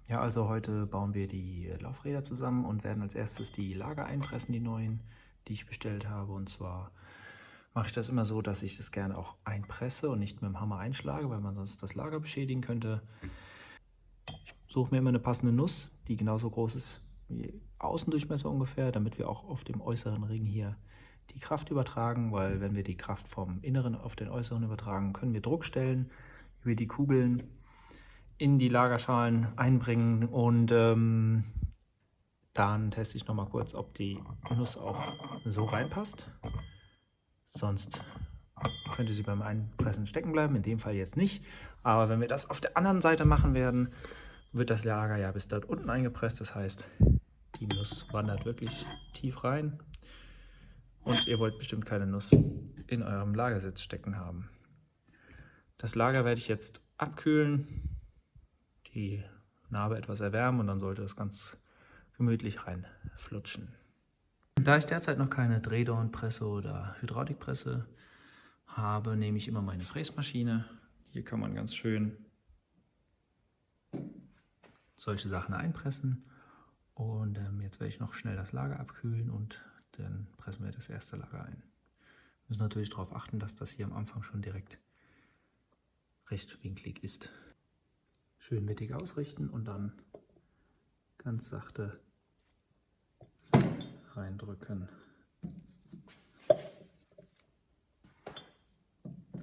Ja, also heute bauen wir die Laufräder zusammen und werden als erstes die Lager einpressen, die neuen, die ich bestellt habe. Und zwar mache ich das immer so, dass ich das gerne auch einpresse und nicht mit dem Hammer einschlage, weil man sonst das Lager beschädigen könnte. Ich suche mir immer eine passende Nuss, die genauso groß ist wie Außendurchmesser ungefähr, damit wir auch auf dem äußeren Ring hier die Kraft übertragen, weil wenn wir die Kraft vom Inneren auf den äußeren übertragen, können wir Druck stellen über die Kugeln in die Lagerschalen einbringen und dann teste ich nochmal kurz, ob die Nuss auch so reinpasst. Sonst könnte sie beim Einpressen stecken bleiben, in dem Fall jetzt nicht. Aber wenn wir das auf der anderen Seite machen werden, wird das Lager ja bis dort unten eingepresst. Das heißt, die Nuss wandert wirklich tief rein. Und ihr wollt bestimmt keine Nuss in eurem Lagersitz stecken haben. Das Lager werde ich jetzt abkühlen, die Narbe etwas erwärmen und dann sollte das ganz gemütlich reinflutschen. Da ich derzeit noch keine Drehdornpresse oder Hydraulikpresse habe, nehme ich immer meine Fräsmaschine. Hier kann man ganz schön solche Sachen einpressen. Und jetzt werde ich noch schnell das Lager abkühlen und dann pressen wir das erste Lager ein. Wir müssen natürlich darauf achten, dass das hier am Anfang schon direkt rechtwinklig ist. Schön mittig ausrichten und dann ganz sachte reindrücken.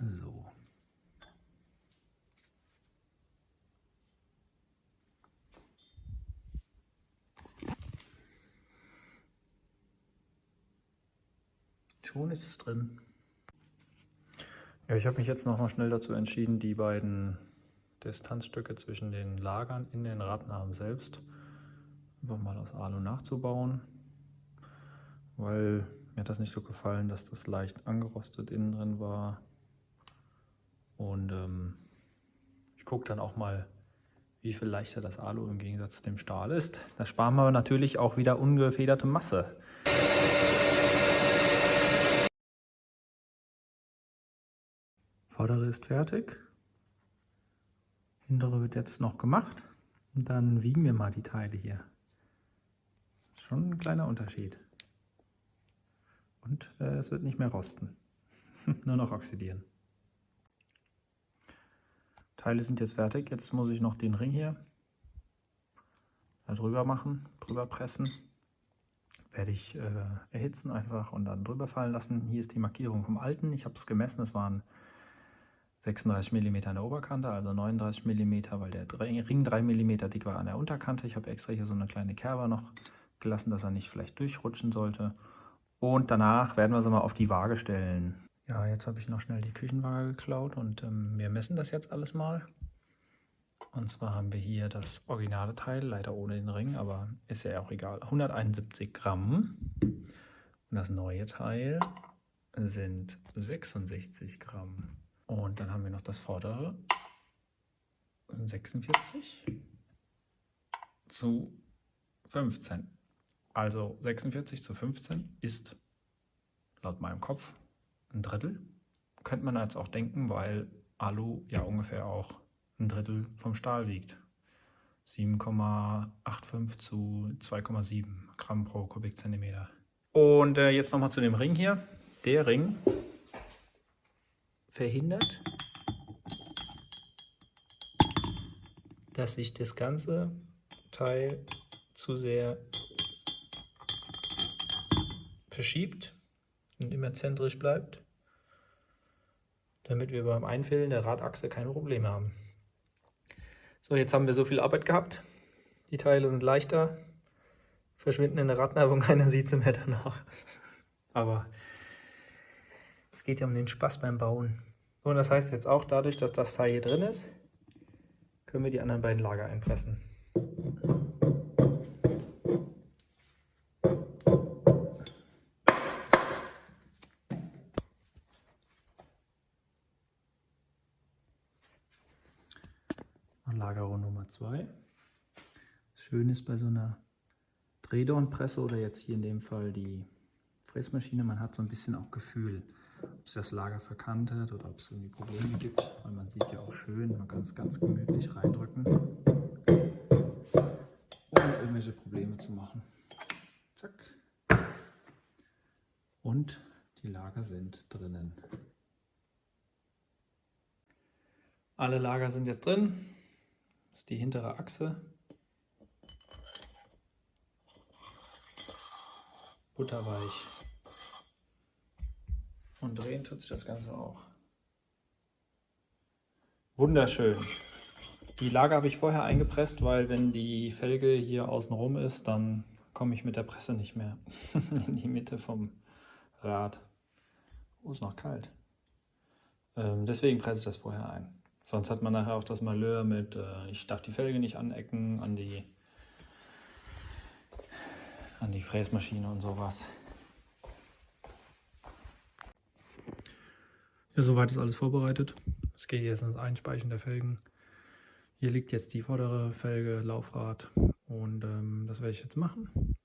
So. Schon ist es drin. Ja, ich habe mich jetzt noch mal schnell dazu entschieden, die beiden Distanzstücke zwischen den Lagern in den Radnaben selbst einfach mal aus Alu nachzubauen, weil mir hat das nicht so gefallen, dass das leicht angerostet innen drin war. Und ich gucke dann auch mal, wie viel leichter das Alu im Gegensatz zu dem Stahl ist. Da sparen wir natürlich auch wieder ungefederte Masse. Vordere ist fertig. Hintere wird jetzt noch gemacht. Und dann wiegen wir mal die Teile hier. Schon ein kleiner Unterschied. Und es wird nicht mehr rosten. Nur noch oxidieren. Teile sind jetzt fertig. Jetzt muss ich noch den Ring hier drüber machen, drüber pressen. Werde ich erhitzen einfach und dann drüber fallen lassen. Hier ist die Markierung vom alten. Ich habe es gemessen, es waren 36 mm an der Oberkante, also 39 mm, weil der Ring 3 mm dick war an der Unterkante. Ich habe extra hier so eine kleine Kerbe noch gelassen, dass er nicht vielleicht durchrutschen sollte. Und danach werden wir sie mal auf die Waage stellen. Ja, jetzt habe ich noch schnell die Küchenwaage geklaut und wir messen das jetzt alles mal. Und zwar haben wir hier das originale Teil, leider ohne den Ring, aber ist ja auch egal. 171 Gramm. Und das neue Teil sind 66 Gramm. Und dann haben wir noch das vordere. Das sind 46 zu 15. Also 46 zu 15 ist laut meinem Kopf ein Drittel. Könnte man jetzt auch denken, weil Alu ja ungefähr auch ein Drittel vom Stahl wiegt. 7,85 zu 2,7 Gramm pro Kubikzentimeter. Und jetzt nochmal zu dem Ring hier. Der Ring verhindert, dass sich das ganze Teil zu sehr verschiebt und immer zentrisch bleibt, damit wir beim Einfällen der Radachse keine Probleme haben. So, jetzt haben wir so viel Arbeit gehabt. Die Teile sind leichter, verschwinden in der Radnabe und keiner sieht sie mehr danach. Aber es geht ja um den Spaß beim Bauen. So, und das heißt jetzt auch, dadurch, dass das Teil hier drin ist, können wir die anderen beiden Lager einpressen. Lagerung Nummer 2. Schön ist bei so einer Drehdornpresse oder jetzt hier in dem Fall die Fräsmaschine, man hat so ein bisschen auch Gefühl, ob es das Lager verkantet oder ob es irgendwie Probleme gibt, weil man sieht ja auch schön, man kann es ganz gemütlich reindrücken. solche Probleme zu machen. Zack. Und die Lager sind drinnen. Alle Lager sind jetzt drin. Das ist die hintere Achse. Butterweich. Und drehen tut sich das Ganze auch. Wunderschön. Die Lager habe ich vorher eingepresst, weil wenn die Felge hier außen rum ist, dann komme ich mit der Presse nicht mehr in die Mitte vom Rad. Oh, ist noch kalt. Deswegen presse ich das vorher ein. Sonst hat man nachher auch das Malheur mit, ich darf die Felge nicht anecken an die Fräsmaschine und sowas. Ja, soweit ist alles vorbereitet. Es geht jetzt ins Einspeichen der Felgen. Hier liegt jetzt die vordere Felge, Laufrad, und das werde ich jetzt machen.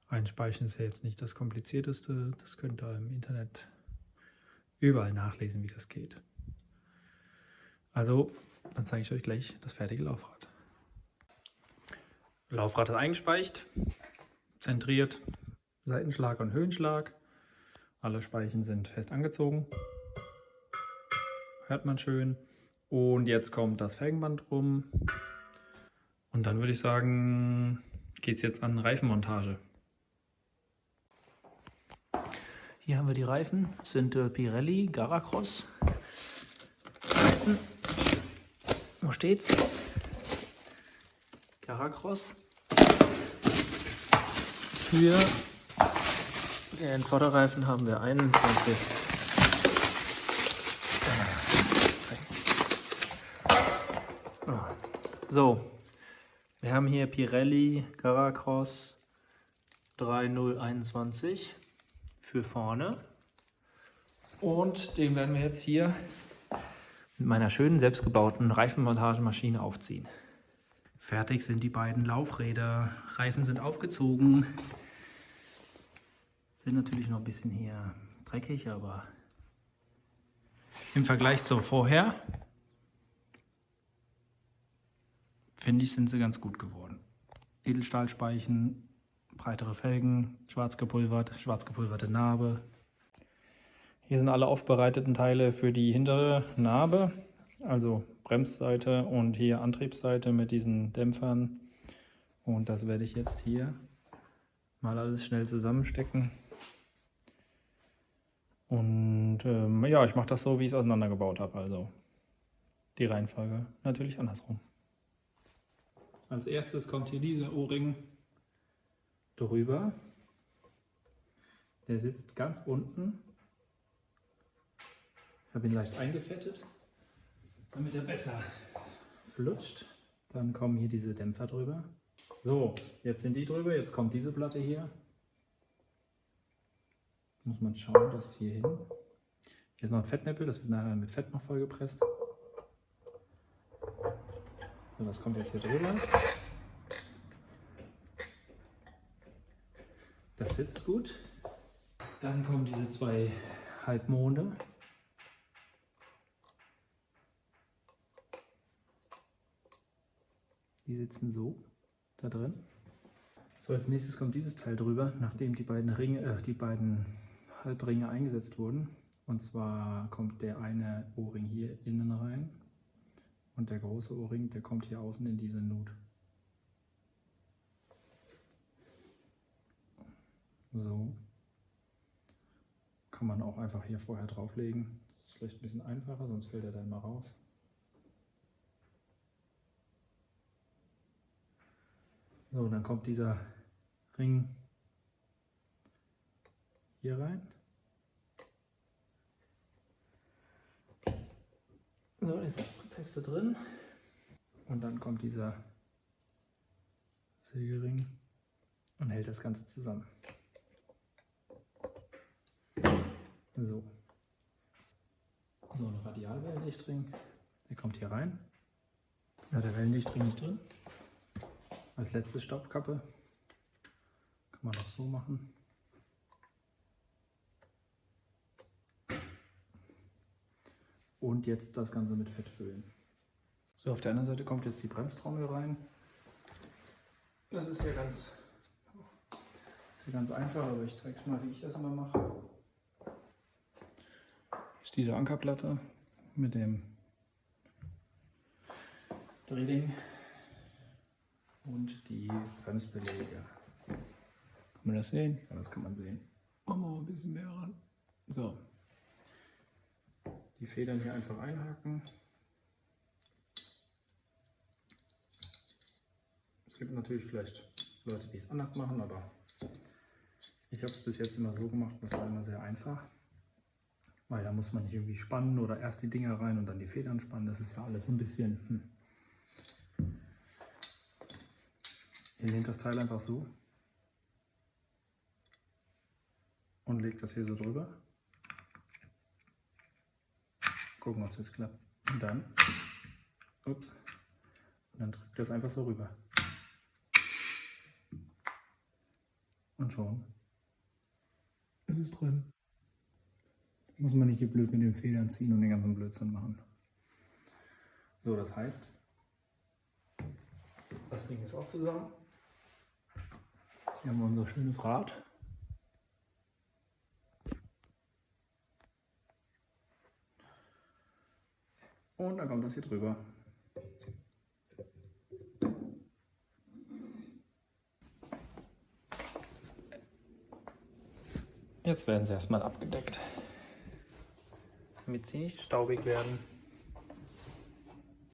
Einspeichen ist ja jetzt nicht das Komplizierteste. Das könnt ihr im Internet überall nachlesen, wie das geht. Also, dann zeige ich euch gleich das fertige Laufrad. Laufrad ist eingespeicht, zentriert, Seitenschlag und Höhenschlag. Alle Speichen sind fest angezogen. Hört man schön. Und jetzt kommt das Felgenband rum. Und dann würde ich sagen, geht es jetzt an Reifenmontage. Hier haben wir die Reifen. Das sind Pirelli Garacross. Wo steht's? Garacross. Für den Vorderreifen haben wir 21. So, wir haben hier Pirelli Garacross 3021 für vorne. Und den werden wir jetzt hier mit meiner schönen selbstgebauten Reifenmontagemaschine aufziehen. Fertig sind die beiden Laufräder. Reifen sind aufgezogen. Sind natürlich noch ein bisschen hier dreckig, aber im Vergleich zu vorher finde ich, sind sie ganz gut geworden. Edelstahlspeichen, breitere Felgen, schwarz gepulverte Narbe. Hier sind alle aufbereiteten Teile für die hintere Narbe, also Bremsseite und hier Antriebsseite mit diesen Dämpfern. Und das werde ich jetzt hier mal alles schnell zusammenstecken. Und ja, ich mache das so, wie ich es auseinandergebaut habe. Also die Reihenfolge natürlich andersrum. Als erstes kommt hier dieser O-Ring drüber. Der sitzt ganz unten. Ich habe ihn leicht eingefettet, damit er besser flutscht. Dann kommen hier diese Dämpfer drüber. So, jetzt sind die drüber. Jetzt kommt diese Platte hier. Muss man schauen, dass hier hin. Hier ist noch ein Fettnäppel, das wird nachher mit Fett noch vollgepresst. So, das kommt jetzt hier drüber. Das sitzt gut. Dann kommen diese zwei Halbmonde. Die sitzen so da drin. So, als nächstes kommt dieses Teil drüber, nachdem die beiden Halbringe eingesetzt wurden. Und zwar kommt der eine O-Ring hier innen rein und der große O-Ring, der kommt hier außen in diese Nut. So. Kann man auch einfach hier vorher drauflegen. Das ist vielleicht ein bisschen einfacher, sonst fällt er dann mal raus. So, dann kommt dieser Ring hier rein. So, ist das feste drin. Und dann kommt dieser Sägering und hält das Ganze zusammen. So. So, ein Radialwellenlichtring. Der kommt hier rein. Ja, der Wellenlichtring ist drin. Als letzte Staubkappe. Kann man auch so machen. Und jetzt das Ganze mit Fett füllen. So, auf der anderen Seite kommt jetzt die Bremstrommel rein. Das ist ja ganz einfach, aber ich zeige es mal, wie ich das immer mache. Das ist diese Ankerplatte mit dem Drehding und die Bremsbeläge. Kann man das sehen? Ja, das kann man sehen. Machen wir mal ein bisschen mehr ran. So. Die Federn hier einfach einhaken. Es gibt natürlich vielleicht Leute, die es anders machen, aber ich habe es bis jetzt immer so gemacht, das war immer sehr einfach. Weil da muss man nicht irgendwie spannen oder erst die Dinger rein und dann die Federn spannen. Das ist ja alles ein bisschen... Ihr lehnt das Teil einfach so und legt das hier so drüber. Gucken, ob es jetzt klappt. Und dann, ups, und dann drückt das einfach so rüber. Und schon ist es drin. Muss man nicht hier blöd mit den Federn ziehen und den ganzen Blödsinn machen. So, das heißt, das Ding ist auch zusammen. Hier haben wir unser schönes Rad. Und dann kommt das hier drüber. Jetzt werden sie erstmal abgedeckt, damit sie nicht staubig werden.